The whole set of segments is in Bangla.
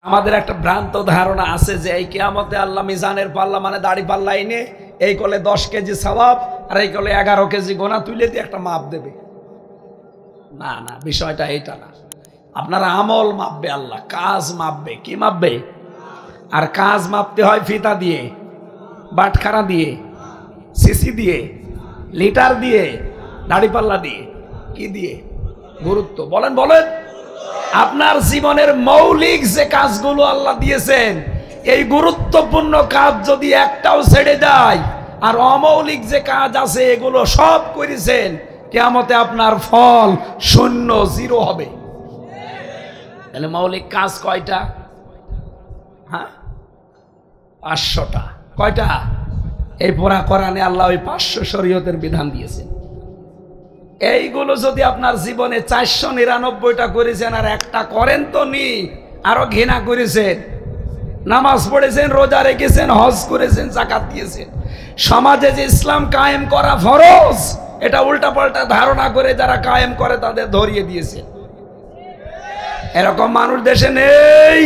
আমাদের একটা ভ্রান্ত ধারণা আছে যে এই কিয়ামতে আল্লাহ মিজানের পাল্লা মানে দাড়ি পাল্লা এনে এই কোলে 10 কেজি সওয়াব আর এই কোলে 11 কেজি গোনা তুলে দিয়ে একটা মাপ দেবে। না না, বিষয়টা এইটা না। আপনার আমল মাপবে আল্লাহ, কাজ মাপবে। কি মাপবে? আর কাজ মাপতে হয় ফিতা দিয়ে, বাটখারা দিয়ে, সিসি দিয়ে, লিটার দিয়ে, দাড়ি পাল্লা দিয়ে। কি দিয়ে? গুরুত্ব। বলেন বলেন। আপনার জীবনের মৌলিক যে কাজগুলো আল্লাহ দিয়েছেন, এই গুরুত্বপূর্ণ কাজ যদি একটাও ছেড়ে যায় আর অমৌলিক যে কাজ আছে এগুলো সব করেছেন, কিয়ামতে আপনার ফল শূন্য, জিরো হবে। তাহলে মৌলিক কাজ কয়টা? হ্যাঁ, 500টা। কয়টা? এই পুরা কোরআনে আল্লাহ ওই 500 শরীয়তের বিধান দিয়েছেন। এইগুলো যদি আপনার জীবনে 499টা করেছেন আর একটা করেন তো নি, আরো ঘৃণা করেছেন, নামাজ পড়েছেন, রোজা রেখেছেন, হজ করেছেন, যাকাত দিয়েছেন, সমাজে যে ইসলাম কায়েম করা ফরজ এটা উল্টাপাল্টা ধারণা করে যারা কায়েম করে তাদের ধরিয়ে দিয়েছে। এরকম মানুষ দেশে নেই।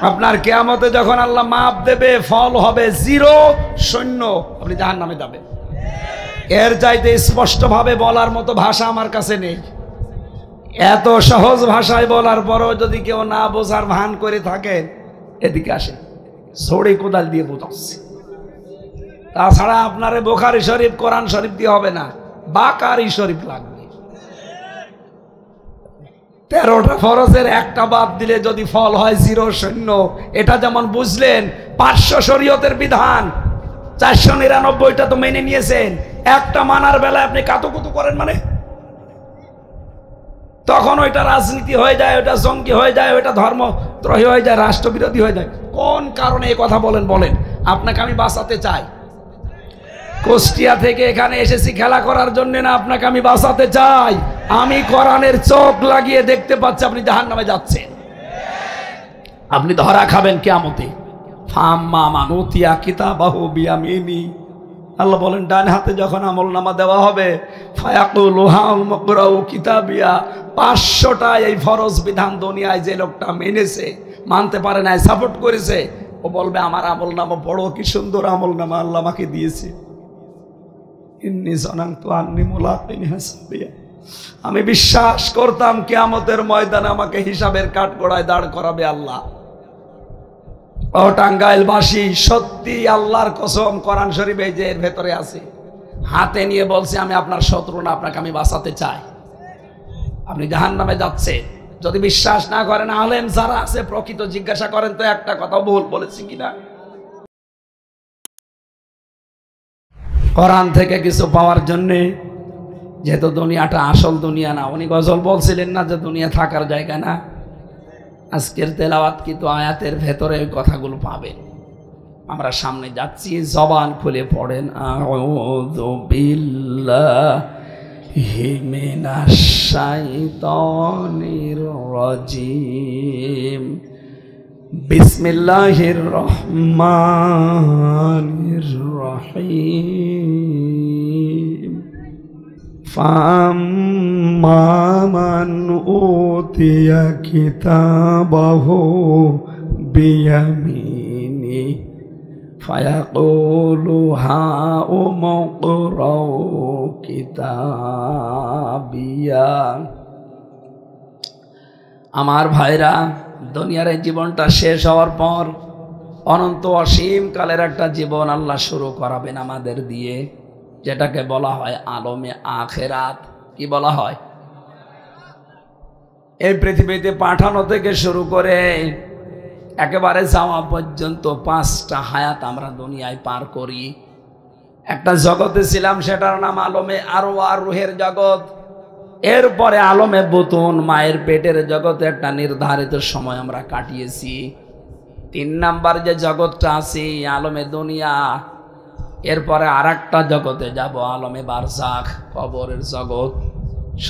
আপনার কিয়ামতে যখন আল্লাহ মাপ দেবে, ফল হবে জিরো, শূন্য, আপনি জাহান্নামে যাবেন। এর চাইতে স্পষ্ট ভাবে বলার মতো ভাষা আমার কাছে নেই। এত সহজ ভাষায় বলার পরও যদি কেউ না বোঝার ভান করে থাকেন, এদিকে আসেন, ছড়ি কোদাল দিয়ে বোঝাচ্ছি। তাছাড়া আপনার বুখারী শরীফ, কোরআন শরীফ দিয়ে হবে না, বাকারি শরীফ লাগবে। 13টা ফরজের একটা বাদ দিলে যদি ফল হয় জিরো, শূন্য, এটা যেমন বুঝলেন 500 শরীয়তের বিধান, 499টা তো মেনে নিয়েছেন, একটা মানার বেলায় আপনি কাতুকুতু করেন মানে, তখন ওইটা রাজনীতি হয়ে যায়, ওইটা জঙ্গি হয়ে যায়, ওইটা ধর্মদ্রোহী হয়ে যায়, রাষ্ট্রবিরোধী হয়ে যায়। কোন কারণে এই কথা বলেন? বলেন। আপনাকে আমি বাঁচাতে চাই। কুষ্টিয়া থেকে এখানে এসেছি খেলা করার জন্য না, আপনাকে আমি বাঁচাতে চাই। আমি কোরআনের চোখ লাগিয়ে দেখতে পাচ্ছি আপনি জাহান্নামে যাচ্ছেন। আপনি ধরা খাবেন কিয়ামতে। ফাম্মা মান উতিয়া কিতাবাহু বিয়ামিনি, আল্লাহ বলেন ডান হাতে যখন আমলনামা দেওয়া হবে, ফায়াকুলু হাউম মাকরাউ কিতাবিয়া, 500টা এই ফরজ বিধান দুনিয়ায় যে লোকটা মেনেছে, মানতে পারে না, সাপোর্ট করেছে, ও বলবে আমার আমলনামা বড় কি সুন্দর আমলনামা আল্লাহ আমাকে দিয়েছে। ইন্নী জানানতু আন্নী মুলাকিন হিসাবিয়া, আমি বিশ্বাস করতাম কিয়ামতের ময়দানে আমাকে হিসাবের কাঠগড়ায় দাঁড় করাবে আল্লাহ। ও টাঙ্গাইলবাসী, সত্যি আল্লাহর কসম, কোরআন শরীফ এই যে এর ভেতরে আছে, হাতে নিয়ে বলছে আমি আপনার শত্রু না, আপনাকে আমি বাঁচাতে চাই। আপনি জাহান্নামে যাচ্ছে। যদি বিশ্বাস না করেন, আলেম যারা আছে প্রকৃত জিজ্ঞাসা করেন তো একটা কথা ভুল বলেছি কিনা। কোরআন থেকে কিছু পাওয়ার জন্যে, যেহেতু দুনিয়াটা আসল দুনিয়া না, উনি গজল বলছিলেন না যে দুনিয়া থাকার জায়গা না, আজকের তেলাওয়াত কিন্তু আয়াতের ভেতরে ওই কথাগুলো পাবেন। আমরা সামনে যাচ্ছি, জবান খুলে পড়েন আউযু বিল্লাহি মিনাশ শাইতানির রাজিম, বিসমিল্লাহির রহমানির রহিম। ফাম্মা মান উতিয়া কিতাবাহু বিয়ামিনি ফায়াকুলু হাউম মাকরাউ কিতাবিয়া। আমার ভাইরা, দুনিয়ার এই জীবনটা শেষ হওয়ার পর অনন্ত অসীম কালের একটা জীবন আল্লাহ শুরু করাবেন আমাদের দিয়ে, যেটাকে বলা হয় আলমে আখেরাত। কি বলা হয়? এই পৃথিবীতে পাঠানো থেকে শুরু করে একেবারে যাওয়া পর্যন্ত 5টা হায়াত আমরা দুনিয়ায় পার করি। একটা জগতে ছিলাম, সেটার নাম আলমে আরওয়াহ, রুহের জগৎ। এরপরে আলমে বুতুন, মায়ের পেটের জগতে একটা নির্ধারিত সময় আমরা কাটিয়েছি। 3 নাম্বার যে জগৎটা আছে আলমে দুনিয়া, এরপরে আরেকটা জগতে যাব, আলমে বারজাখ, কবরের জগৎ।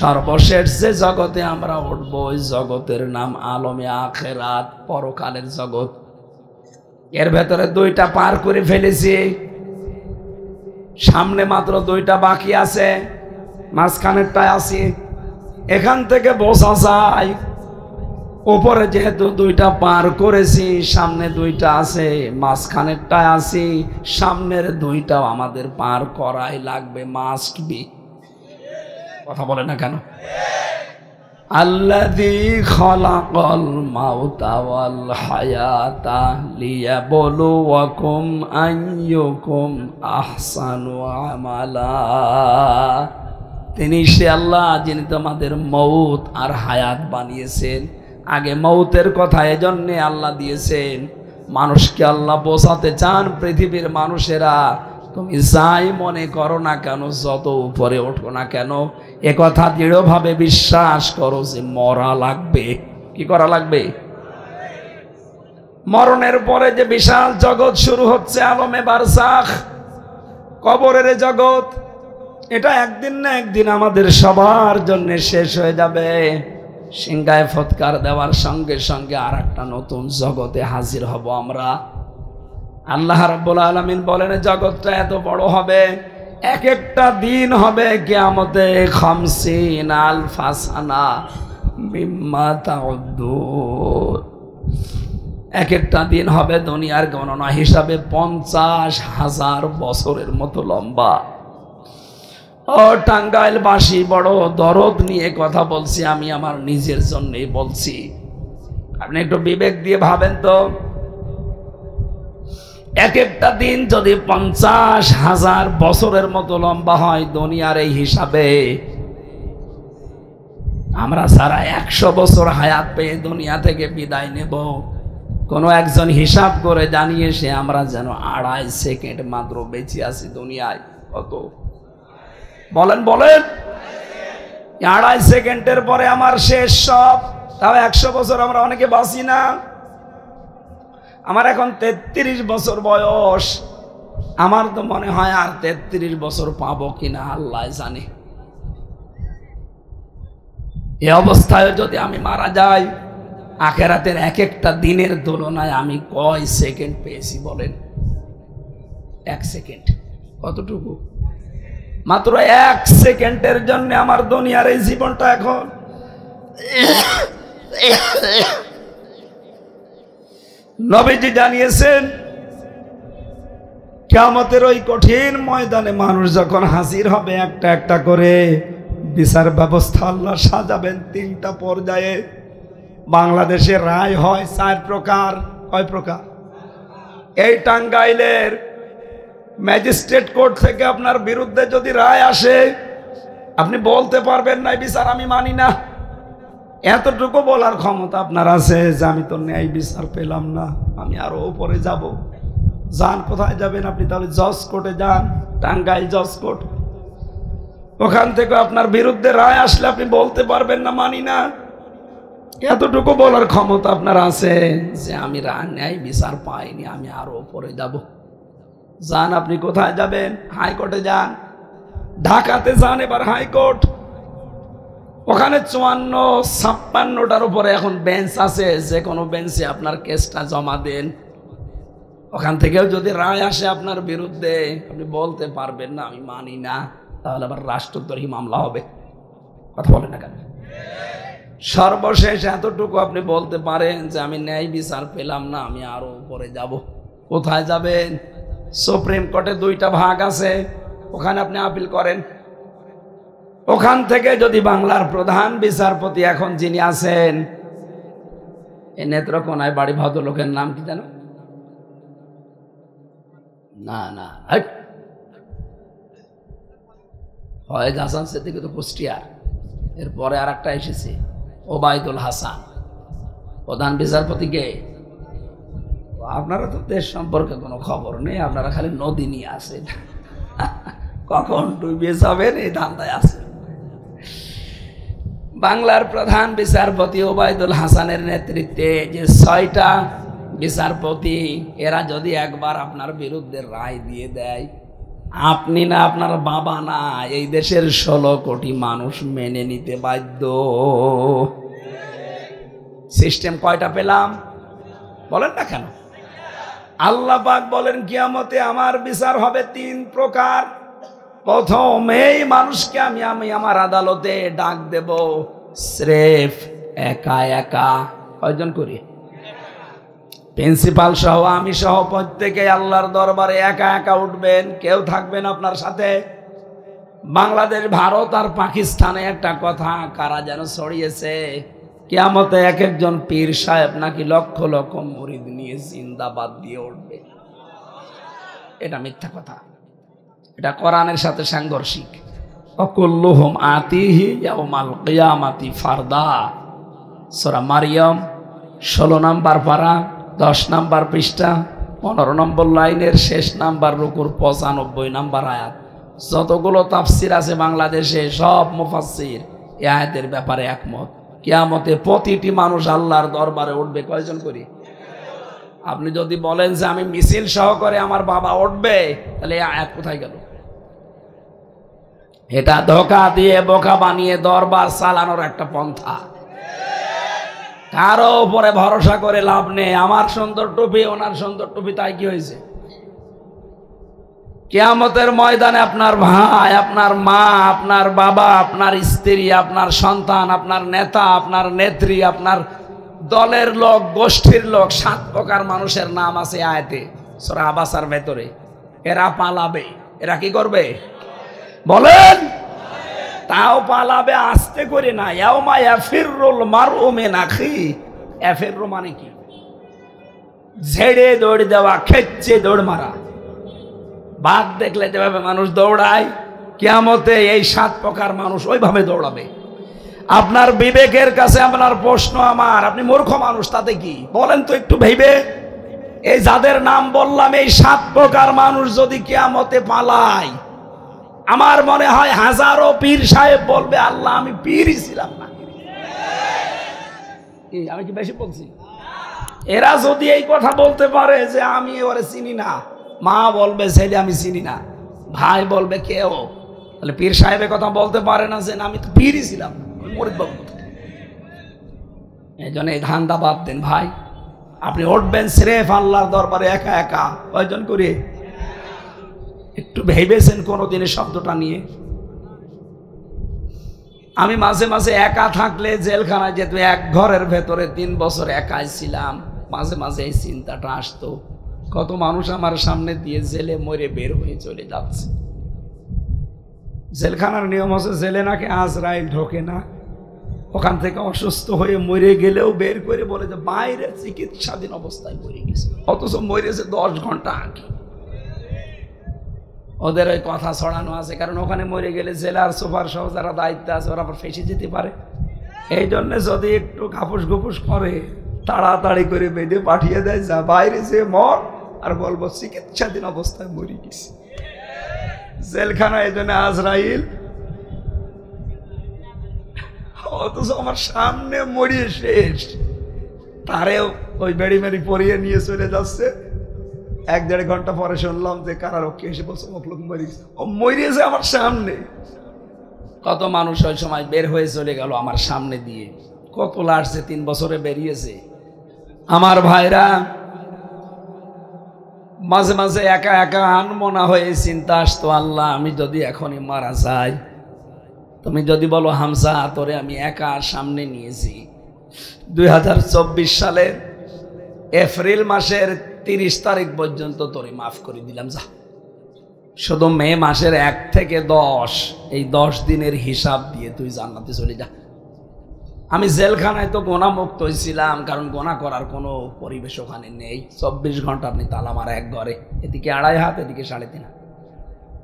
সর্বশেষ যে জগতে আমরা উঠবো ওই জগতের নাম আলমে আখেরাত, পরকালের জগৎ। এর ভেতরে 2টা পার করে ফেলেছি, সামনে মাত্র 2টা বাকি আছে, মাঝখানেরটায় আছি। এখান থেকে বোঝা যায় ওপরে যেহেতু দুইটা পার করেছি, সামনে দুইটা আছে, মাঝখানেরটা আছি, সামনের দুইটাও আমাদের পার করাই লাগবে, মাস্ট বি। কথা বলে না কেন? আল্লাযী খালাকাল মাউতা ওয়াল হায়াতা লিয়াবলুয়াকুম আইয়ুকুম আহসানু আমালা। তিনি সে আল্লাহ যিনি তোমাদের মৌত আর হায়াত বানিয়েছেন। আগে মৌতের কথা এজন্য আল্লাহ দিয়েছেন, মানুষকে আল্লাহ বোঝাতে চান, পৃথিবীর মানুষেরা তুমি যাই মনে করো না কেন, যত উপরে ওঠো না কেন, একথা দৃঢ়ভাবে বিশ্বাস করো যে মরা লাগবে। কি করা লাগবে? মরণের পরে যে বিশাল জগৎ শুরু হচ্ছে, আলমে বারজাখ, কবরের জগৎ, এটা একদিন না একদিন আমাদের সবার জন্য শেষ হয়ে যাবে। সিংহায় ফৎকার দেওয়ার সঙ্গে সঙ্গে আর একটা নতুন জগতে হাজির হব আমরা। আল্লাহ রাব্বুল আলামিন বলেন জগৎটা এত বড় হবে, এক একটা দিন হবে কিয়ামতে 50,000 সানা মিম্মা তাউদ্দুন। এক একটা দিন হবে দুনিয়ার গণনা হিসাবে 50,000 বছরের মতো লম্বা। ও টাঙ্গাইলবাসী, বড় দরদ নিয়ে কথা বলছি, আমি আমার নিজের জন্যই বলছি। আপনি একটু বিবেক দিয়ে ভাবেন তো, এক একটা দিন যদি 50,000 বছরের মতো লম্বা হয় দুনিয়ার এই হিসাবে, আমরা সারা 100 বছর হায়াত পেয়ে দুনিয়া থেকে বিদায় নেব, কোনো একজন হিসাব করে জানিয়েছে আমরা যেন 2.5 সেকেন্ড মাত্র বেঁচে আছি দুনিয়ায়। কত বলেন বলেন? 2.5 সেকেন্ডের পরে আমার শেষ সব। তাও 100 বছর আমরা অনেকে বাঁচি না। আমার এখন 33 বছর বয়স, আমার তো মনে হয় আর 33 বছর পাবো কিনা আল্লাহ জানে। এই অবস্থায় যদি আমি মারা যাই, আখিরাতের এক একটা দিনের তুলনায় আমি কয় সেকেন্ড পেয়েছি বলেন? 1 সেকেন্ড। কতটুকু? মাত্র 1 সেকেন্ডের জন্য আমার দুনিয়ার এই জীবনটা এখন নবীজি জানিয়েছেন কিয়ামতের ওই কঠিন ময়দানে মানুষ যখন হাজির হবে, একটা একটা করে বিচার ব্যবস্থা আল্লাহ সাজাবেন 3টা পর্যায়ে। বাংলাদেশে রায় হয় 4 প্রকার। কয় প্রকার? এই টাঙ্গাইলের ম্যাজিস্ট্রেট কোর্ট থেকে আপনার বিরুদ্ধে যদি রায় আসে, আপনি বলতে পারবেন না বিচার আমি মানি না। এতটুকু বলার ক্ষমতা আপনার আছে যে আমি তো ন্যায় বিচার পেলাম না, আমি আরো উপরে যাব। যান, কোথায় যাবেন আপনি? তাহলে জজ কোর্টে যান, টাঙ্গাইল জজ কোর্ট। ওখান থেকে আপনার বিরুদ্ধে রায় আসলে আপনি বলতে পারবেন না মানি না। এতটুকু বলার ক্ষমতা আপনার আছে যে আমি ন্যায় বিচার পাইনি, আমি আরো উপরে যাব। যান, আপনি কোথায় যাবেন? হাইকোর্টে যান। ঢাকাতে যান এবার হাইকোর্ট, ওখানে 54-56টার উপরে এখন বেঞ্চ আছে, যে কোনো বেঞ্চে আপনার কেসটা জমা দেন। ওখান থেকেও যদি রায় আসে আপনার বিরুদ্ধে, আপনি বলতে পারবেন না আমি মানি না, তাহলে আবার রাষ্ট্রদ্রোহী মামলা হবে। কথা বলেন না কেন? সর্বশেষ এতটুকু আপনি বলতে পারেন যে আমি ন্যায় বিচার পেলাম না, আমি আরো উপরে যাব। কোথায় যাবেন? সুপ্রিম কোর্টে 2টা ভাগ আছে, ওখানে আপনি আপিল করেন। ওখান থেকে যদি বাংলার প্রধান বিচারপতি এখন যিনি আছেন, এই নেত্রকোনায় বাড়ি, ভদ্রলোকের নাম কি জানো? না না, ফয়েজ হাসান সিদ্দিকী তো কুষ্টিয়ার, এরপরে আর একটা এসেছে ওবায়দুল হাসান, প্রধান বিচারপতি কে? আপনারা তো দেশ সম্পর্কে কোনো খবর নেই, আপনারা খালি নদী নিয়ে আসেন, কখন ডুবিয়ে যাবেন এই ধান্দায় আছে। বাংলার প্রধান বিচারপতি ওবায়দুল হাসানের নেতৃত্বে যে 6টা বিচারপতি, এরা যদি একবার আপনার বিরুদ্ধে রায় দিয়ে দেয়, আপনি না, আপনার বাবা না, এই দেশের 16 কোটি মানুষ মেনে নিতে বাধ্য। সিস্টেম কয়টা পেলাম বলেন না কেন? আল্লাহ পাক বলেন কিয়ামতে আমার বিচার হবে 3 প্রকার। প্রথমেই মানুষকে আমি আমার আদালতে ডাক দেব, স্রেফ একা একা, কয়জন করি? প্রিন্সিপাল সহ আমি সহ প্রত্যেকে আল্লাহর দরবারে একা একা উঠবেন, কেউ থাকবেন আপনার সাথে। বাংলাদেশ, ভারত আর পাকিস্তানে একটা কথা কারা যেন ছড়িয়েছে, কিয়ামতে এক একজন পীর সাহেব নাকি লক্ষ লক্ষ মুরিদ নিয়ে জিন্দাবাদ দিয়ে উঠবে। এটা মিথ্যা কথা, এটা কোরআনের সাথে সাংঘর্ষিক। অকুল্লুহুম আতিহি ইয়াউমাল কিয়ামাতি ফারদা, সূরা মারিয়াম 16 নম্বর পারা 10 নম্বর পৃষ্ঠা 15 নম্বর লাইনের শেষ নাম্বার রুকুর 95 নম্বর আয়াত। যতগুলো তাফসির আছে বাংলাদেশে সব মুফাসসির এই আয়াতের ব্যাপারে একমত। কিয়ামতে প্রতিটি মানুষ আল্লাহর দরবারে উঠবে। কয়জন করি? আপনি যদি বলেন যে আমি মিছিল সহকারে আমার বাবা উঠবে, তাহলে এই আয়াত কোথায় গেল? এটা ধোঁকা দিয়ে বোকা বানিয়ে দরবার চালানোর একটা পন্থা। কারো উপরে ভরসা করে লাভ নেই। আমার সুন্দর টুপি, ওনার সুন্দর টুপি, তাই কি হয়েছে? কিয়ামতের ময়দানে আপনার ভাই, আপনার মা, আপনার বাবা, আপনার স্ত্রী, আপনার সন্তান, আপনার নেতা, আপনার নেত্রী, আপনার দলের লোক, গোষ্ঠীর লোক, 7 প্রকার মানুষের নাম আছে আয়াতে সূরা আবাসার ভেতরে। এরা পালাবে। এরা কি করবে বলেন? তাও পালাবে আস্তে করে না। ইয়াউমা ইয়াফিরুল মারউ মিন আখি। ইয়াফিরু মানে কি? ঝেড়ে দৌড় দেওয়া, খেচ্ছে দৌড় মারা। বাঘ দেখলে যেভাবে মানুষ দৌড়ায়, কিয়ামতে এই 7 প্রকার মানুষ ওইভাবে দৌড়াবে। আপনার বিবেকের কাছে আপনার প্রশ্ন আমার, আপনি মূর্খ মানুষ, তাতে কি বলেন তো একটু ভেবে। এই যাদের নাম বললাম, এই 7 প্রকার মানুষ যদি কিয়ামতে পালায়, আমার মনে হয় হাজারো পীর সাহেব বলবে আল্লাহ আমি পীরই ছিলাম না। আমি কি বেশি বলছি? এরা যদি এই কথা বলতে পারে যে আমি ওরে চিনি না, মা বলবে ছেলে আমি চিনি না, ভাই বলবে কেউ, তাহলে পীর সাহেবের কথা বলতে পারে না যে আমি তো পীরই ছিলাম। এই জন্য এই ধান্দা বাদ দেন ভাই। আপনি উঠবেন স্রেফ আল্লাহর দরবারে একা একা। কয়জন করে? একটু ভেবেছেন কোনোদিনের শব্দটা নিয়ে? আমি মাঝে মাঝে একা থাকলে জেলখানায় যেত, এক ঘরের ভেতরে 3 বছর একাই ছিলাম। মাঝে মাঝে এই চিন্তাটা আসতো, কত মানুষ আমার সামনে দিয়ে জেলে মরে বের হয়ে চলে যাচ্ছে। জেলখানার নিয়ম হচ্ছে জেলে নাকি আজরাইল ঢোকে না। ওখান থেকে অসুস্থ হয়ে মরে গেলেও বের করে বলে যে বাইরে চিকিৎসাধীন অবস্থায় মরে গেছে, অথচ মরেছে 10 ঘন্টা আগে। ওদের ওই কথা ছড়ানো আছে, কারণ ওখানে মরে গেলে জেলার সুপার সহ যারা দায়িত্ব আছে ওরা আবার ফেঁসে যেতে পারে। এই জন্য যদি একটু ঘাপুস ঘুপুস করে তাড়াতাড়ি করে বেঁধে পাঠিয়ে দেয়, যা বাইরে যে মর, আর বলবো চিকিৎসাধীন অবস্থায় মরে গেছে। জেলখানা এই জন্য আজরাইল, অথচ আমার সামনে মরিয়ে শেষ। তারেও ওই বেড়ি মেড়ি পরিয়ে নিয়ে চলে যাচ্ছে। 1-1.5 ঘন্টা পরে শুনলাম যে কারারক্ষী এসে বলছে অমুক লোক মরে গেছে। ও মরিয়েছে আমার সামনে। কত মানুষ ওই সময় বের হয়ে চলে গেল আমার সামনে দিয়ে, কত লাশছে 3 বছরে বেরিয়েছে। আমার ভাইরা, মাঝে মাঝে একা একা আনমনা হয়ে চিন্তা আসতো, আল্লাহ আমি যদি এখনই মারা যাই, তুমি যদি বলো হামসা তোরে আমি একা সামনে নিয়েছি। 2024 সালের এপ্রিল মাসের 30 তারিখ পর্যন্ত তোরে মাফ করে দিলাম, যা। শুধু মে মাসের 1 থেকে 10, এই 10 দিনের হিসাব দিয়ে তুই জান্নাতে চলে যা। আমি জেলখানায় তো গোনা মুক্ত হয়েছিলাম, কারণ গোনা করার কোনো পরিবেশ ওখানে নেই। 24 ঘন্টা আপনি তালা মারা এক ঘরে, এদিকে 2.5 হাত, এদিকে 3.5 হাত,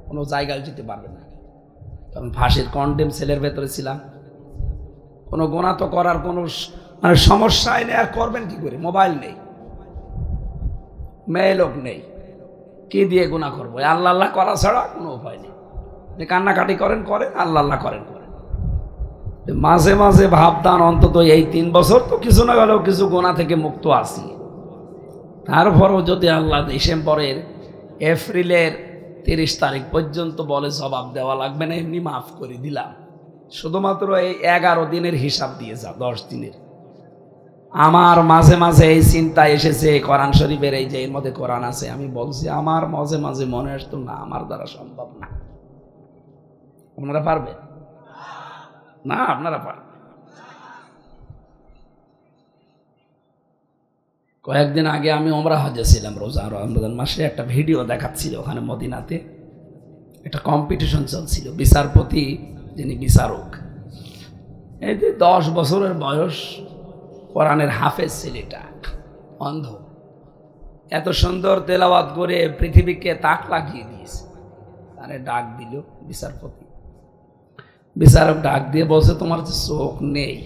কোনো জায়গায় যেতে পারবেন না, কারণ ফাঁসির কন্ডেম সেলের ভেতরে ছিলাম। কোনো গোনা তো করার কোনো মানে সমস্যাই নেই। আর করবেন কি করে? মোবাইল নেই, মেয়ে লোক নেই, কি দিয়ে গুনাহ করবো? আল্লাহ আল্লাহ করা ছাড়া কোনো উপায় নেই। যে কান্নাকাটি করেন আল্লাহ আল্লাহ করেন। মাঝে মাঝে ভাবতাম অন্তত এই 3 বছর তো কিছু না গেলেও কিছু গোনা থেকে মুক্ত আছি। তারপরও যদি আল্লাহ ডিসেম্বরের এপ্রিলের 30 তারিখ পর্যন্ত বলে জবাব দেওয়া লাগবে না, এমনি মাফ করে দিলাম, শুধুমাত্র এই 11 দিনের হিসাব দিয়ে যা, 10 দিনের। আমার মাঝে মাঝে এই চিন্তা এসেছে, কোরআন শরীফের এই যে এর মধ্যে কোরআন আছে, আমি বলছি আমার মাঝে মাঝে মনে আসতো না আমার দ্বারা সম্ভব না। আপনারা পারবেন না? আপনারা পারবেন। কয়েকদিন আগে আমি ওমরা হজে ছিলাম, রোজা রমজান মাসে একটা ভিডিও দেখাচ্ছিল, ওখানে মদিনাতে একটা কম্পিটিশন চলছিল। বিচারপতি যিনি বিচারক, এই যে 10 বছরের বয়স, কোরআনের হাফেজ ছেলেটা, অন্ধ, এত সুন্দর তেলাওয়াত করে পৃথিবীকে তাক লাগিয়ে দিয়েছে। তারে ডাক দিল বিচারপতি। বিচারক ডাক দিয়ে বলছে, তোমার যে চোখ নেই,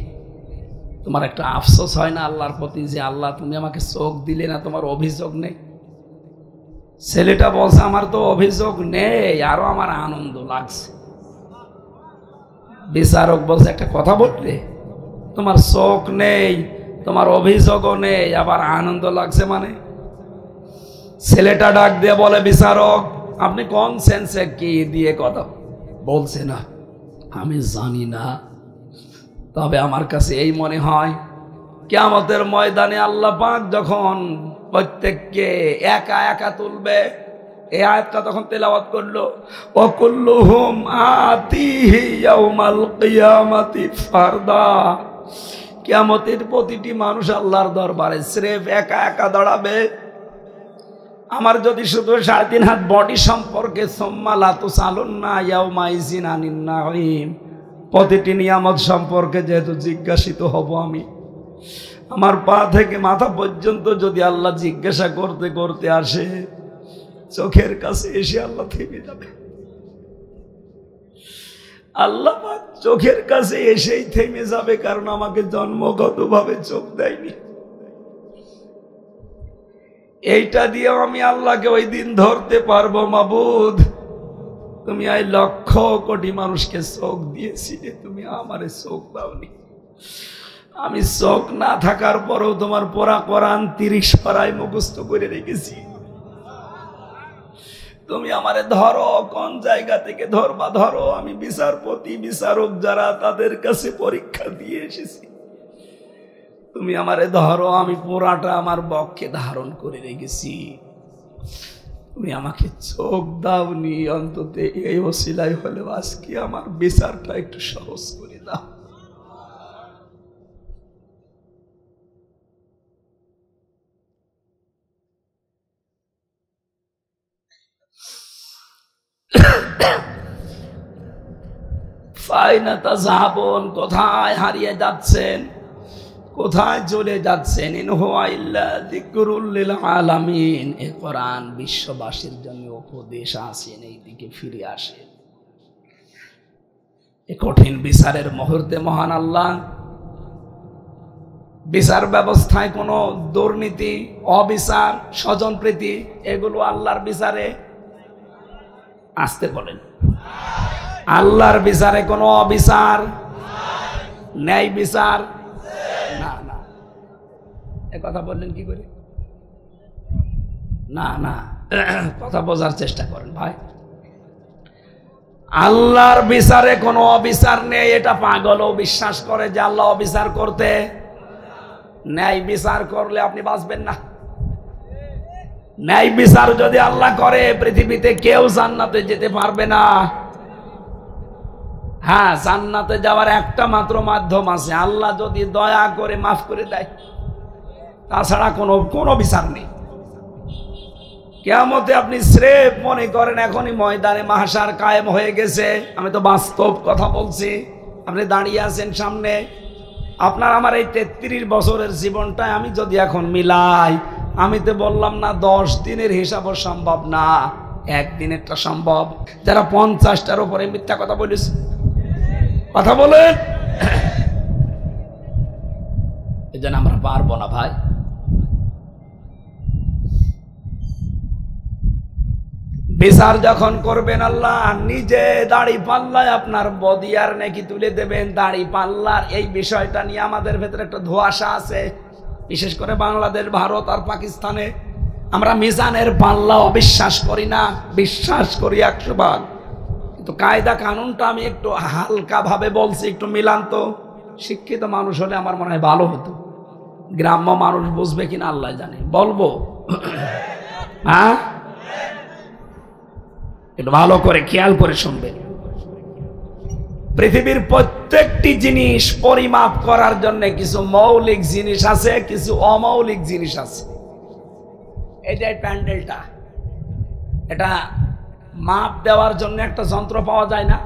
তোমার একটা আফসোস হয় না আল্লাহর প্রতি যে আল্লাহ তুমি আমাকে চোখ দিলে না, তোমার অভিযোগ নেই? ছেলেটা বলছে, আমার তো অভিযোগ নেই, আরো আমার আনন্দ লাগছে। বিচারক বলছে, একটা কথা বললে, তোমার চোখ নেই, তোমার অভিযোগও নেই, আবার আনন্দ লাগছে মানে? ছেলেটা ডাক দিয়ে বলে, বিচারক আপনি কোন সেন্সে কি দিয়ে কথা বলছে? না আমি জানি না, তবে আমার কাছে এই মনে হয় কিয়ামতের ময়দানে আল্লাহ পাক যখন প্রত্যেককে একা একা তুলবে, এই আয়াতটা তখন তেলাওয়াত করলো, ও কুল্লুহুম আতিহি ইয়াউমাল কিয়ামাতি ফারদা, কিয়ামতের প্রতিটি মানুষ আল্লাহর দরবারে স্রেফ একা একা দাঁড়াবে। আমার যদি শুধু 3.5 হাত বডি সম্পর্কে সুম্মা লা তুসালুন্না ইয়াউমা ইযিন আনিন নাঈম, প্রতিটি নিয়ামত সম্পর্কে যেহেতু জিজ্ঞাসিত হব আমি, আমার পা থেকে মাথা পর্যন্ত যদি আল্লাহ জিজ্ঞাসা করতে করতে আসে, চোখের কাছে এসে আল্লাহ থেমে যাবে। আল্লাহ চোখের কাছে এসেই থেমে যাবে, কারণ আমাকে জন্মগতভাবে চোখ দেয়নি। এইটা দিয়ে আমি আল্লাহকে ওই দিন ধরতে পারবো, মাবুদ তুমি এই 1,00,000 কোটি মানুষকে চোখ দিয়েছিলে, তুমি আমারে চোখ দাওনি। আমি চোখ না থাকার পরেও তোমার পড়া কোরআন 30 পারায় মুখস্থ করে রেখেছি। তুমি আমারে ধরো, কোন জায়গা থেকে ধরবা ধরো, আমি বিচারপতি বিচারক যারা তাদের কাছে পরীক্ষা দিয়ে এসেছি। তুমি আমারে ধরো, আমি পুরাটা আমার বক্ষে ধারণ করে রেখেছি। তুমি আমাকে চোখ দাওনি, অন্তত এই ওসিলাই হলেও আজকে আমার বিচারটা একটু সহজ করে দাও। ফাইনা তাযহাবুন, কোথায় হারিয়ে যাচ্ছেন, কোথায় চলে যাচ্ছেন? ইন হুয়া ইল্লা যিকরুল লিল আলামিন, এই কোরআন বিশ্ববাসীর জন্য উপদেশ আছেন, এই দিকে ফিরে আসেন। এই কঠিন বিচারের মুহূর্তে মহান আল্লাহ বিচার ব্যবস্থায় কোনো দুর্নীতি, অবিচার, স্বজনপ্রীতি এগুলো আল্লাহর বিচারে আসতে বলেন। আল্লাহর বিচারে কোনো অবিচার, ন্যায় বিচার না। না এ কথা বললেন কি করে? না না, কথা বোঝার চেষ্টা করেন ভাই। আল্লাহর বিচারে কোনো অবিচার নেই, এটা পাগলও বিশ্বাস করে যে আল্লাহ অবিচার করতে। ন্যায় বিচার করলে আপনি বাঁচবেন না। ন্যায় বিচার যদি আল্লাহ করে, পৃথিবীতে কেউ জান্নাতে যেতে পারবে না। হ্যাঁ, জান্নাতে যাওয়ার একটা মাত্র মাধ্যম আছে, আল্লাহ যদি দয়া করে মাফ করে দেয়, তাছাড়া কোনো বিচার নেই। কিয়ামতে আপনি স্রেফ মনে করেন এখনই ময়দানে মাহশার কায়েম হয়ে গেছে। আমি তো বাস্তব কথা বলছি। আপনি দাঁড়িয়ে আছেন সামনে, আপনার আমার এই 33 বছরের জীবনটায় আমি যদি এখন মিলাই, আমি তো বললাম না 10 দিনের হিসাবও সম্ভব না, 1 দিনেরটা সম্ভব। যারা 50টার উপরে মিথ্যা কথা বলেছে, কথা বলেন, এই জন্য আমরা পারবো না ভাই। বিচার যখন করবেন আল্লাহ নিজে দাড়ি পাল্লায় আপনার বদিয়ার নাকি তুলে দেবেন। দাড়ি পাল্লার এই বিষয়টা নিয়ে আমাদের ভেতরে একটা ধোঁয়াশা আছে, বিশেষ করে বাংলাদেশ, ভারত আর পাকিস্তানে। আমরা মিজানের পাল্লা অবিশ্বাস করি না, বিশ্বাস করি 100 ভাগ। কিন্তু কায়দা কানুনটা আমি একটু হালকা ভাবে বলছি, একটু মিলান তো। শিক্ষিত মানুষ হলে আমার মনে হয় ভালো হতো, গ্রাম্য মানুষ বুঝবে কিনা আল্লাহ জানে। বলবো হ্যাঁ, একটু ভালো করে খেয়াল করে শুনবেন। পৃথিবীর প্রত্যেকটি জিনিস পরিমাপ করার জন্য কিছু মৌলিক জিনিস আছে, কিছু অমৌলিক জিনিস আছে। এই প্যান্ডেলটা, এটা মাপ দেওয়ার জন্য একটা যন্ত্র পাওয়া যায় না?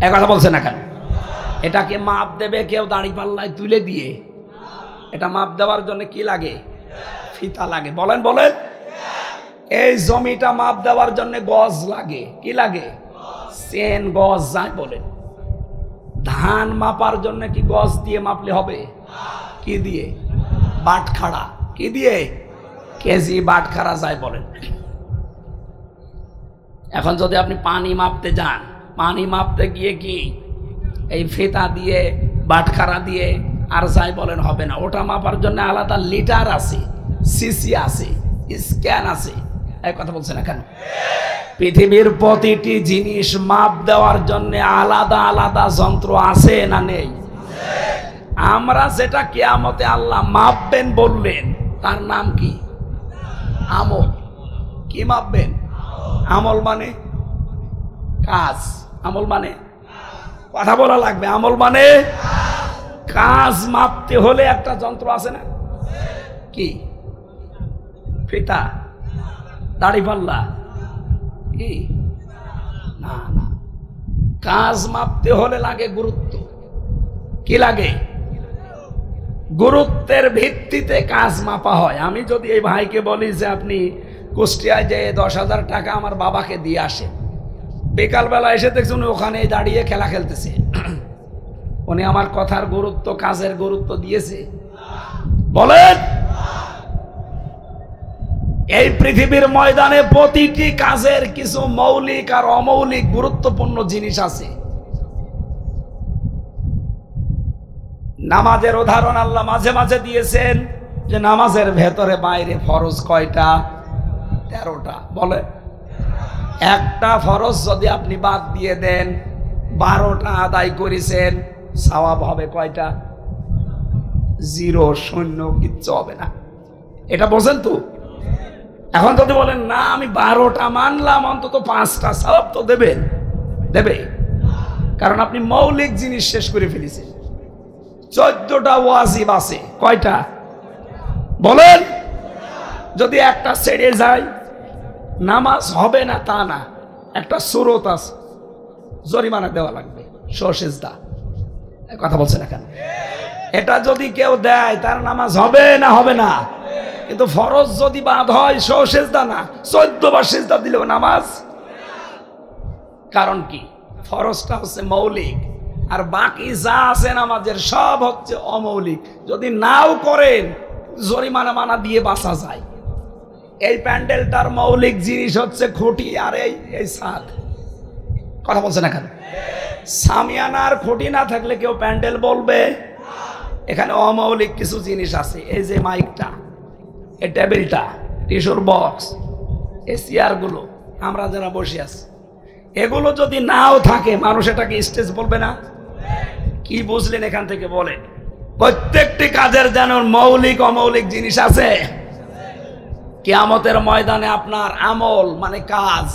এক কথা বলছে না কেন? এটাকে মাপ দেবে কেউ দাড়ি পাল্লায় তুলে দিয়ে? এটা মাপ দেওয়ার জন্য কি লাগে? ফিতা লাগে। বলেন বলেন। এই জমিটা মাপ দেওয়ার জন্য গজ লাগে। কি লাগে? চেন গজ যায় বলেন। ধান মাপার জন্য কি গজ দিয়ে মাপলে হবে? কি দিয়ে? বাটখারা। কি দিয়ে? কেজি বাটখারা যায় বলেন। এখন যদি আপনি পানি মাপতে যান, পানি মাপতে গিয়ে কি এই ফিতা দিয়ে বাটখারা দিয়ে আর যাই বলেন হবে না। ওটা মাপার জন্য আলাদা লিটার আছে, সিসি আছে, স্ক্যান আছে। এই কথা বলছে না কেন? পৃথিবীর প্রতিটি জিনিস মাপ দেওয়ার জন্য আলাদা আলাদা যন্ত্র আছে না নেই? আমরা যেটা কিয়ামতে আল্লাহ মাপবেন বললেন তার নাম কি? আমল। কি মাপবেন? আমল মানে কাজ। আমল মানে কথা বলা লাগবে। আমল মানে কাজ। মাপতে হলে একটা যন্ত্র আছে না? কি? ফিতা, দাড়ি পাল্লা? কি? না না, কাজ মাপতে হলে লাগে গুরুত্ব। কি লাগে? গুরুত্বের ভিত্তিতে কাজ মাপা হয়। আমি যদি এই ভাইকে বলি যে আপনি কুষ্টিয়ায় যে 10,000 টাকা আমার বাবাকে দিয়ে আসেন, বিকালবেলা এসে দেখছেন ওখানে দাঁড়িয়ে খেলা খেলতেছে, উনি আমার কথার গুরুত্ব, কাজের গুরুত্ব দিয়েছে? বলেন। এই পৃথিবীর ময়দানে প্রতিটি কাজের কিছু মৌলিক আর অমৌলিক গুরুত্বপূর্ণ জিনিস আছে। নামাজের উদাহরণ আল্লাহ মাঝে মাঝে দিয়েছেন যে নামাজের ভেতরে বাইরে ফরজ কয়টা? 13টা। বলে একটা ফরজ যদি আপনি বাদ দিয়ে দেন, 12টা আদায় করেছেন, সওয়াব হবে কয়টা? 0, শূন্য, কিচ্ছু হবে না। এটা বোঝেন তো? এখন যদি বলেন না আমি 12টা মানলাম, অন্তত 5টা সওয়াব তো দেবেন? দেবে, কারণ আপনি মৌলিক জিনিস শেষ করে ফেলেছেন। 14টা ওয়াজিব আছে। কয়টা? বলেন। যদি একটা ছেড়ে যায় নামাজ হবে না তা না, একটা সুরত আছে, জরিমানা দেওয়া লাগবে, সজদা। কথা বলছে না কেন? এটা যদি কেউ দেয় তার নামাজ হবে না? হবে না। কিন্তু ফরজ যদি বাদ হয়, সজদা না, 14 বার সিজদা দিলেও নামাজ। কারণ কি? ফরজটা হচ্ছে মৌলিক, আর বাকি যা আছে নামাজের সব হচ্ছে অমৌলিক। যদি নাও করেন জরিমানা মানা দিয়ে বাঁচা যায়। এই প্যান্ডেলটার মৌলিক জিনিস হচ্ছে খুঁটি আর এই ছাদ। কথা বলছে না কেন? সামিয়ানার খুঁটি না থাকলে কেউ প্যান্ডেল বলবে? এখানে অমৌলিক কিছু জিনিস আছে। এই যে মাইকটা, এই টেবিলটা, টিস্যুর বক্স, এই চেয়ারগুলো, আমরা যারা বসে আছি, এগুলো যদি নাও থাকে মানুষ এটাকে স্টেজ বলবে না? কি বুঝলেন এখান থেকে? বলেন। প্রত্যেকটি কাজের যেন মৌলিক অমৌলিক জিনিস আছে। কিয়ামতের ময়দানে আপনার আমল মানে কাজ,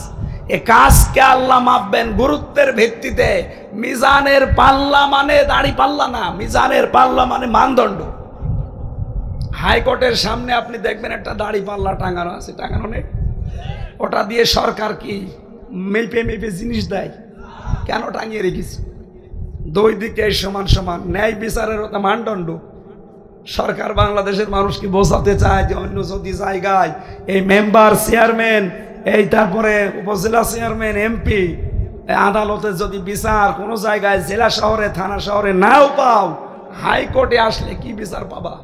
এ কাজকে আল্লাহ মাপবেন গুরুত্বের ভিত্তিতে। মিজানের পাল্লা মানে দাড়ি পাল্লা না, মিজানের পাল্লা মানে মানদণ্ড। হাইকোর্টের সামনে আপনি দেখবেন একটা দাড়ি পাল্লা টাঙানো আছে, টাঙানো নেই? ওটা দিয়ে সরকার কি মেপে মেপে জিনিস দেয়? কেন টাঙিয়ে রেখেছে? দুই দিকে সমান সমান, ন্যায় বিচারের ওটা মানদণ্ড। সরকার বাংলাদেশের মানুষকে বোঝাতে চায় যে অন্য যদি জায়গায় এই মেম্বার, চেয়ারম্যান, এই তারপরে উপজেলা চেয়ারম্যান, এমপি, আদালতে যদি বিচার কোনো জায়গায় জেলা শহরে, থানা শহরে নাও পাও, হাইকোর্টে আসলে কি বিচার পাবা?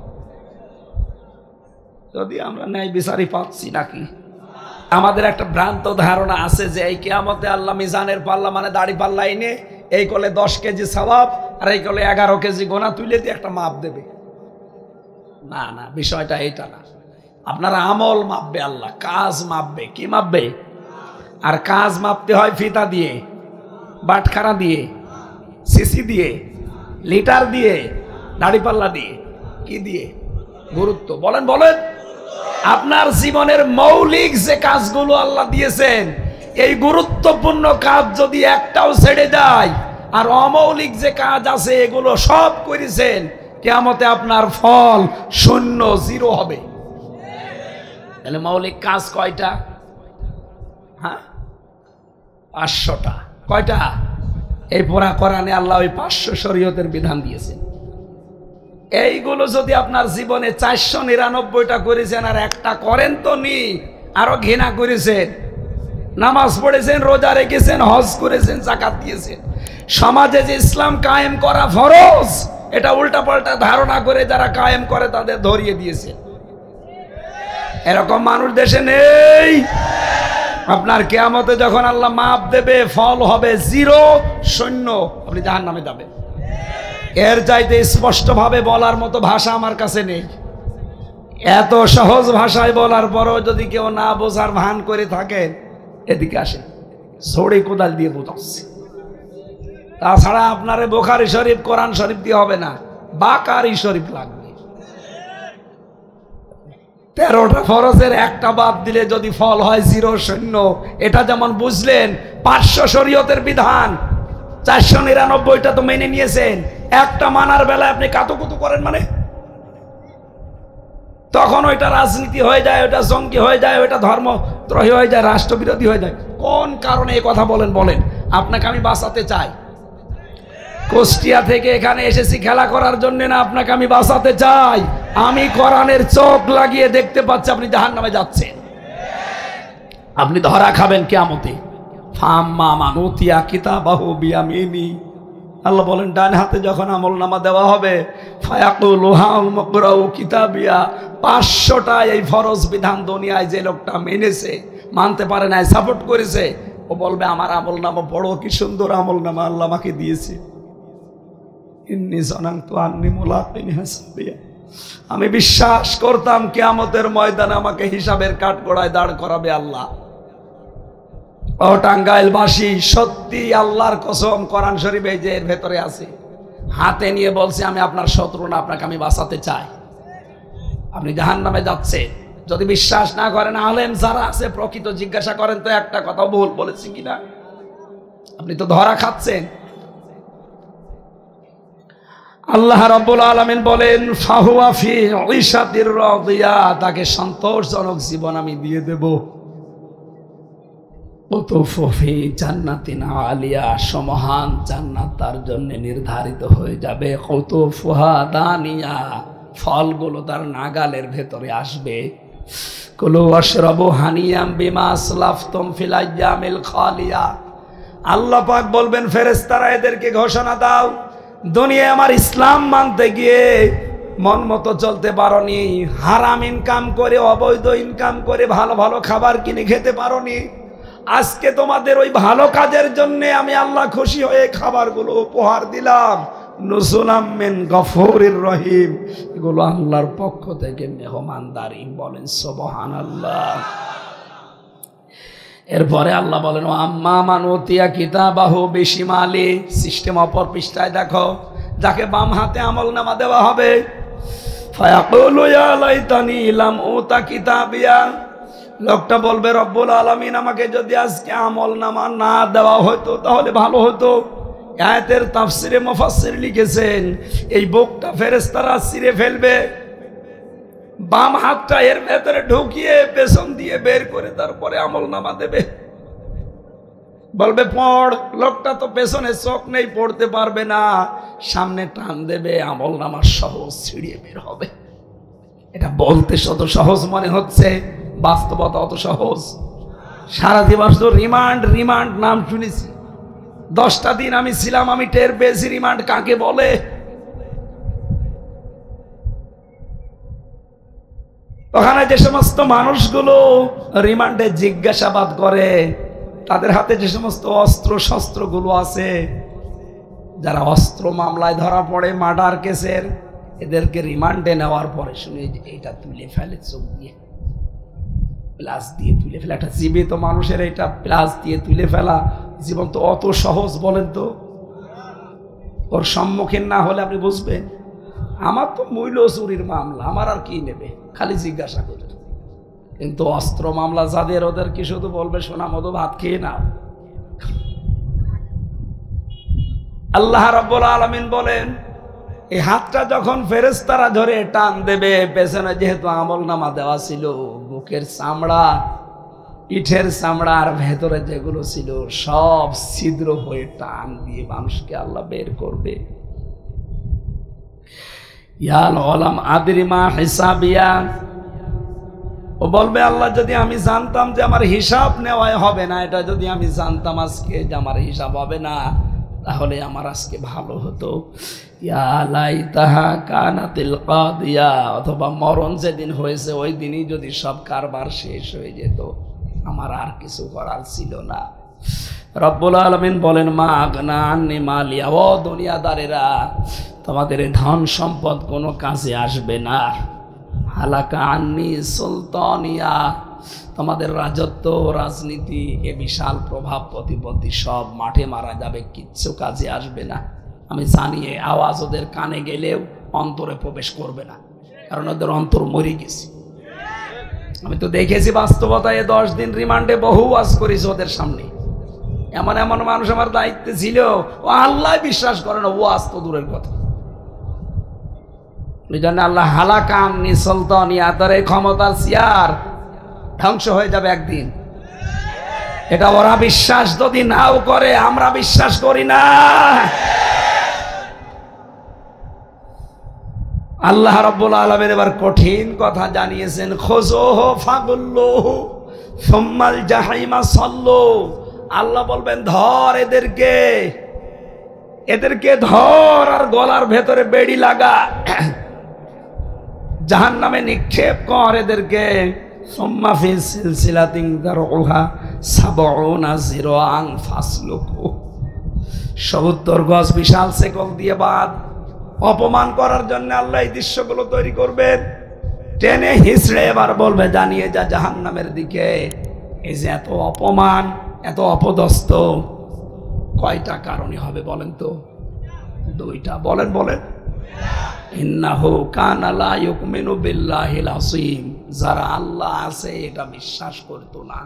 যদি আমরা ন্যায় বিচারই পাচ্ছি নাকি? আমাদের একটা ভ্রান্ত ধারণা আছে যে এই কিয়ামতে আল্লাহ মিজানের পাল্লা মানে দাড়ি পাল্লা এনে এই কোলে 10 কেজি সওয়াব আর এই কোলে 11 কেজি গোনা তুলে দিয়ে একটা মাপ দেবে। না না, বিষয়টা এইটা না। আপনার আমল মাপবে আল্লাহ, কাজ মাপবে। কি মাপবে? আর কাজ মাপতে হয় ফিতা দিয়ে, বাটখারা দিয়ে, সিসি দিয়ে, লিটার দিয়ে, দাড়িপাল্লা দিয়ে। কি দিয়ে? গুরুত্ব। বলেন বলেন। আপনার জীবনের মৌলিক যে কাজগুলো আল্লাহ দিয়েছেন, এই গুরুত্বপূর্ণ কাজ যদি একটাও ছেড়ে যায় আর অমৌলিক যে কাজ আছে এগুলো সব করেছেন, কিয়ামতে আপনার ফল শূন্য, 0 হবে। তাহলে মৌলিক কাজ কয়টা? হ্যাঁ, 500টা। কয়টা? এই পুরা কোরআনে আল্লাহ ওই 500 শরীয়তের বিধান দিয়েছেন। এইগুলো যদি আপনার জীবনে 499টা করেছেন আর একটা করেন তো নি, আরো ঘৃণা করেছেন, নামাজ পড়েছেন, রোজা রেখেছেন, হজ করেছেন, যাকাত দিয়েছেন, সমাজে যে ইসলাম কায়েম করা ফরজ এটা উল্টাপাল্টা ধারণা করে যারা কায়েম করে তাদের ধরিয়ে দিয়েছে। এরকম মানুষ দেশে নেই। আপনার কিয়ামতে যখন আল্লাহ মাপ দেবে, ফল হবে 0, শূন্য, আপনি জাহান্নামে যাবেন। এর চাইতে স্পষ্ট ভাবে বলার মতো ভাষা আমার কাছে নেই। এত সহজ ভাষায় বলার পরও যদি কেউ না বোঝার ভান করে থাকেন, এদিকে আসেন, ছড়ি কোদাল দিয়ে বোঝাচ্ছি। তাছাড়া আপনারে বুখারী শরীফ, কোরআন শরীফ দিয়ে হবে না, বাকারি শরীফ লাগবে। 13টা ফরজের একটা বাদ দিলে যদি ফল হয় 0, শূন্য, এটা যেমন বুঝলেন 500 শরীয়তের বিধান, 499টা তো মেনে নিয়েছেন, একটা মানার বেলায় আপনি কাতুকুতু করেন, মানে তখন ওইটা রাজনীতি হয়ে যায়, ওইটা জঙ্গি হয়ে যায়, ওইটা ধর্মদ্রোহী হয়ে যায়, রাষ্ট্রবিরোধী হয়ে যায়। কোন কারণে এই কথা বলেন? বলেন। আপনাকে আমি বাঁচাতে চাই। কুষ্টিয়া থেকে এখানে এসেছি খেলা করার জন্য না, আপনাকে আমি বাঁচাতে চাই। আমি কোরআনের চোখ লাগিয়ে দেখতে পাচ্ছি আপনি জাহান্নামে যাচ্ছেন, আপনি ধরা খাবেন কিয়ামতে। ফাম্মা মান উতিয়া কিতাবাহু বিয়ামিনি, আল্লাহ বলেন ডান হাতে যখন আমলনামা দেওয়া হবে, ফায়াকুলু হাউ মাকরাউ কিতাবিয়া, 500টা এই ফরজ বিধান দুনিয়ায় যে লোকটা মেনেছে, মানতে পারে না, সাপোর্ট করেছে, ও বলবে আমার আমলনামা বড়, কি সুন্দর আমলনামা আল্লাহ আমাকে দিয়েছে। ইন্নী জানানতু আন্নী মুলাকিন হিসাবিয়া, আমি বিশ্বাস করতাম কিয়ামতের ময়দানে আমাকে হিসাবের কাঠগড়ায় দাঁড় করাবে আল্লাহ। ও টাঙ্গাইলবাসী, সত্যি আল্লাহর কসম, কোরআন শরীফ এই যে এর ভেতরে আছে, হাতে নিয়ে বলছি আমি আপনার শত্রু না, আপনাকে আমি বাঁচাতে চাই। আপনি জাহান্নামে যাচ্ছেন। যদি বিশ্বাস না করেন, আলেম যারা আছে প্রকৃত জিজ্ঞাসা করেন তো একটা কথা ভুল বলেছি কিনা। আপনি তো ধরা খাচ্ছেন। আল্লাহ রাব্বুল আলামিন বলেন ফাহুয়া ফি ঈশাতির রাদিয়া, তাকে সন্তোষজনক জীবন আমি দিয়ে দেব। কুতুফি জান্নাতিন আলিয়া, সমহান জান্নাত তার জন্য নির্ধারিত হয়ে যাবে। কুতুফুহা দানিয়া, ফলগুলো তার নাগালের ভেতরে আসবে। কুলু ওয়াশরাবু হানিয়াম বিমা আসলাফতুম ফিল আইয়ামিল খালিয়া, আল্লাহ পাক বলবেন ফেরেশতারা এদেরকে ঘোষণা দাও, দুনিয়ায় আমার ইসলাম মানতে গিয়ে মন মতো চলতে পারোনি, হারাম ইনকাম করে, অবৈধ ইনকাম করে ভালো ভালো খাবার কিনে খেতে পারোনি। আজকে তোমাদের ওই ভালো কাজের জন্য আমি আল্লাহ খুশি হয়ে খাবারগুলো উপহার দিলাম। নুজুলাম মিন গফুরির রহিম, এগুলো আল্লাহর পক্ষ থেকে মেহমানদারি। বলেন সুবহানাল্লাহ। এরপরে আল্লাহ বলেন আম্মা মান উতিয়া কিতাবাহু বিশিমালি, সিস্টেম অপর পৃষ্ঠায় দেখো, যাকে বাম হাতে আমলনামা দেওয়া হবে, ফায়াকুলু ইয়া লাইতানি লাম উতা কিতাবিয়া, লোকটা বলবে রব্বুল আলামিন আমাকে যদি আজকে আমলনামা না দেওয়া হতো তাহলে ভালো হতো। আয়াতের তাফসিরে মুফাসসির লিখেছেন এই বুকটা ফেরেশতারা ছিঁড়ে ফেলবে, বাম হাতটা এর ভেতরে ঢুকিয়ে পেছন দিয়ে বের করে তারপরে আমলনামা দেবে। বলবে পড়, লোকটা তো পেছনে চোখ নেই, পড়তে পারবে না, সামনে টান দেবে, আমলনামা সহজ ছিঁড়িয়ে বের হবে। এটা বলতে শত সহজ মনে হচ্ছে, বাস্তবতা অত সহজ। সারা জীবন তো রিমান্ড নাম শুনেছি, 10টা দিন আমি ছিলাম, আমি টের পেয়েছি রিমান্ড কাকে বলে। ওখানে যে সমস্ত মানুষগুলো রিমান্ডে জিজ্ঞাসাবাদ করে, তাদের হাতে যে সমস্ত অস্ত্র শস্ত্রগুলো আছে, যারা অস্ত্র মামলায় ধরা পড়ে মার্ডার কেসের, এদেরকে রিমান্ডে নেওয়ার পরে শুনে যে এটা তুলে ফেলে, চোখ দিয়ে প্লাস দিয়ে তুলে ফেলে। একটা জীবিত মানুষের এটা প্লাস দিয়ে তুলে ফেলা জীবন তো অত সহজ বলেন তো? ওর সম্মুখীন না হলে আপনি বুঝবেন। আমার তো মূল্য চুরির মামলা, আমার আর কি নেবে, খালি জিজ্ঞাসা করে। কিন্তু অস্ত্র মামলা যাদের, ওদের কি শুধু বলবে সোনা মতো ভাত খেয়ে নাও। আল্লাহ রাব্বুল আলামিন বলেন এই হাতটা যখন ফেরেশতারা ধরে টান দেবে, পেছনে যেহেতু আমলনামা দেওয়া ছিল, বুকের চামড়া, পিঠের চামড়া আর ভেতরে যেগুলো ছিল সব ছিদ্র হয়ে টান দিয়ে মানুষকে আল্লাহ বের করবে। ইয়াল ওলাম আদরিমা হিসাবিয়া, ও বলবে আল্লাহ যদি আমি জানতাম যে আমার হিসাব নেওয়াই হবে না, এটা যদি আমি জানতাম আজকে যে আমার হিসাব হবে না, তাহলে আমার আজকে ভালো হতো। ইয়া লাইতাহা কানাতিল কাদিয়া, অথবা মরণ যেদিন হয়েছে ওই দিনই যদি সব কারবার শেষ হয়ে যেত, আমার আর কিছু করার ছিল না। রব্বুল আলামিন বলেন মা আগনা আন্নি মালিয়া, ও দুনিয়াদারেরা তোমাদের ধন সম্পদ কোনো কাজে আসবে না। হালাকা আন্নি সুলতানিয়া, তোমাদের রাজত্ব রাজনীতি এ বিশাল প্রভাব প্রতিপত্তি সব মাঠে মারা যাবে, কিচ্ছু কাজে আসবে না। আমি জানি এই আওয়াজ ওদের কানে গেলেও অন্তরে প্রবেশ করবে না, কারণ ওদের অন্তর মরে গেছে। আমি তো দেখেছি বাস্তবতায় 10 দিন রিমান্ডে বহু ওয়াজ করেছি ওদের সামনে। এমন এমন মানুষ আমার দায়িত্বে ছিল, ও আল্লাহ বিশ্বাস করে না, ওয়াজ তো দূরের কথা। ওই জন্য আল্লাহ হালাকান নিসলতানিয়া, তার এই ক্ষমতার চেয়ার ধ্বংস হয়ে যাবে একদিন। এটা ওরা বিশ্বাস যদি নাও করে, আমরা বিশ্বাস করি না। আল্লাহ রাব্বুল আলামিন এবার কঠিন কথা জানিয়েছেন, খুযুহু ফাগুল্লুহু সুম্মাল জাহিমা সাল্লু। আল্লাহ বলবেন ধর এদেরকে, এদেরকে ধর আর গলার ভেতরে বেড়ি লাগা, জাহান্নামে নিক্ষেপ কর এদেরকে। সুম্মা ফি সিলসিলাতিন দারউহা ৭০ যিরাআন ফাসলুকু, ৭০ গজ বিশাল শেকল দিয়ে বাঁধ। অপমান করার জন্য আল্লাহ এই দৃশ্যগুলো তৈরি করবেন, টেনে হিঁচড়ে এবার বলবে জানিয়ে যা জাহান্নামের দিকে। এই যে এত অপমান, এত অপদস্থ, কয়টা কারণে হবে বলেন তো? 2টা। বলেন বলেন। ইন্নাহু কানা লা ইউমিনু বিল্লাহিল আযীম, যারা আল্লাহ আছে এটা বিশ্বাস করতো না।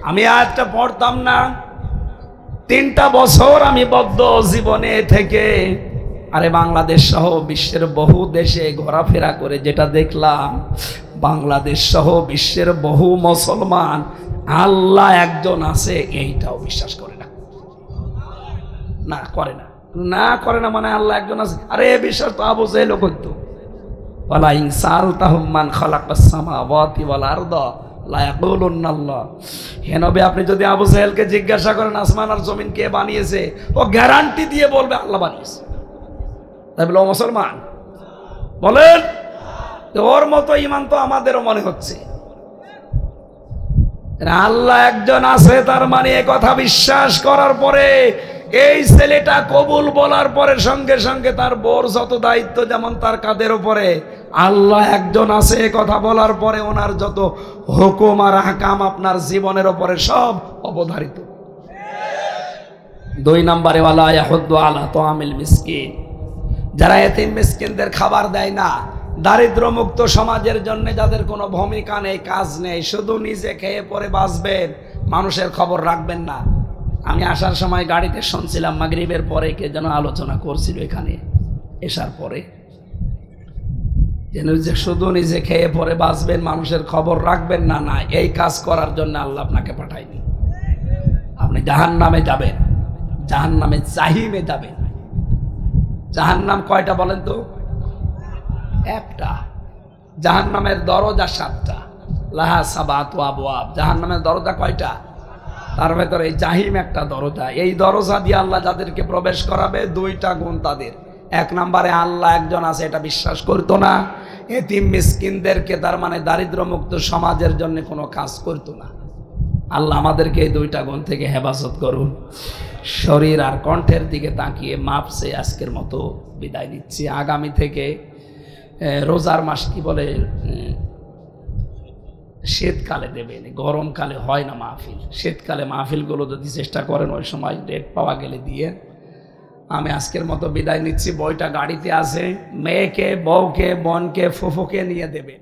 আমি আয়াতটা পড়তাম না, 3টা বছর আমি বদ্ধ জীবনে থেকে আরে বাংলাদেশ সহ বিশ্বের বহু দেশে ঘোরাফেরা করে যেটা দেখলাম, বাংলাদেশ সহ বিশ্বের বহু মুসলমান আল্লাহ একজন আছে এইটাও বিশ্বাস করে না। না করে না, না করে না মানে আল্লাহ একজন আছে, আরে বিশ্বাস তো আবু জাহেলও করতো। ওয়ালা ইন সালতাহুম মান খালাকাস সামাওয়াতি ওয়াল আরদা লা ইয়াকুলুন্না আল্লাহ। হে নবী, আপনি যদি আবু জাহেলকে জিজ্ঞাসা করেন আসমান আর জমিন কে বানিয়েছে, ও গ্যারান্টি দিয়ে বলবে আল্লাহ বানিয়েছে। তাই বলে ও মুসলমান? বলেন। ওর মতো ঈমান তো আমাদেরও মনে হচ্ছে। আল্লাহ একজন আছে, তার মানে এ কথা বিশ্বাস করার পরে এই ছেলেটা কবুল বলার পরে সঙ্গে সঙ্গে তার বোর যত দায়িত্ব যেমন তার কাঁধের উপরে, আল্লাহ একজন আছে এ কথা বলার পরে ওনার যত হুকুম আর আহকাম আপনার জীবনের উপরে সব অবধারিত। 2 নম্বরে ওয়ালা ইয়াহুদ্দু আলা তাআমিল মিসকিন, যারা এতিম মিসকিনদের খাবার দেয় না, দারিদ্র মুক্ত সমাজের জন্য যাদের কোনো ভূমিকা নেই, কাজ নেই, শুধু নিজে খেয়ে পরে বাঁচবেন, মানুষের খবর রাখবেন না। আমি আসার সময় গাড়িতে শুনছিলাম মাগরিবের পরে কে যেন আলোচনা করছিল এখানে এসার পরে, যেন যে শুধু নিজে খেয়ে পরে বাঁচবেন, মানুষের খবর রাখবেন না। না, এই কাজ করার জন্য আল্লাহ আপনাকে পাঠায়নি। আপনি জাহান্নামে যাবেন, জাহান্নামে জাহিমে যাবেন। জাহান্নাম কয়টা বলেন তো? একটা। জাহান্নামের দরজা 7টা, লাহা সাবাতু আবওয়াব। জাহান্নামের দরজা কয়টা? তার ভেতরে এই জাহিম একটা দরজা। এই দরজা দিয়ে আল্লাহ যাদেরকে প্রবেশ করাবে 2টা গুণ তাদের। 1 নম্বরে আল্লাহ একজন আছে এটা বিশ্বাস করতো না, এতিম মিসকিনদেরকে তার মানে দারিদ্র মুক্ত সমাজের জন্য কোনো কাজ করতো না। আল্লাহ আমাদেরকে এই 2টা গুণ থেকে হেফাজত করুন। শরীর আর কণ্ঠের দিকে তাকিয়ে মাপ চেয়ে আজকের মতো বিদায় নিচ্ছি। আগামী থেকে রোজার মাস কি বলে শীতকালে দেবেন, গরমকালে হয় না মাহফিল। শীতকালে মাহফিলগুলো যদি চেষ্টা করেন ওই সময় ডেট পাওয়া গেলে দিয়ে। আমি আজকের মতো বিদায় নিচ্ছি। বইটা গাড়িতে আছে, মেয়েকে, বউকে, বোনকে, ফুফুকে নিয়ে দেবেন।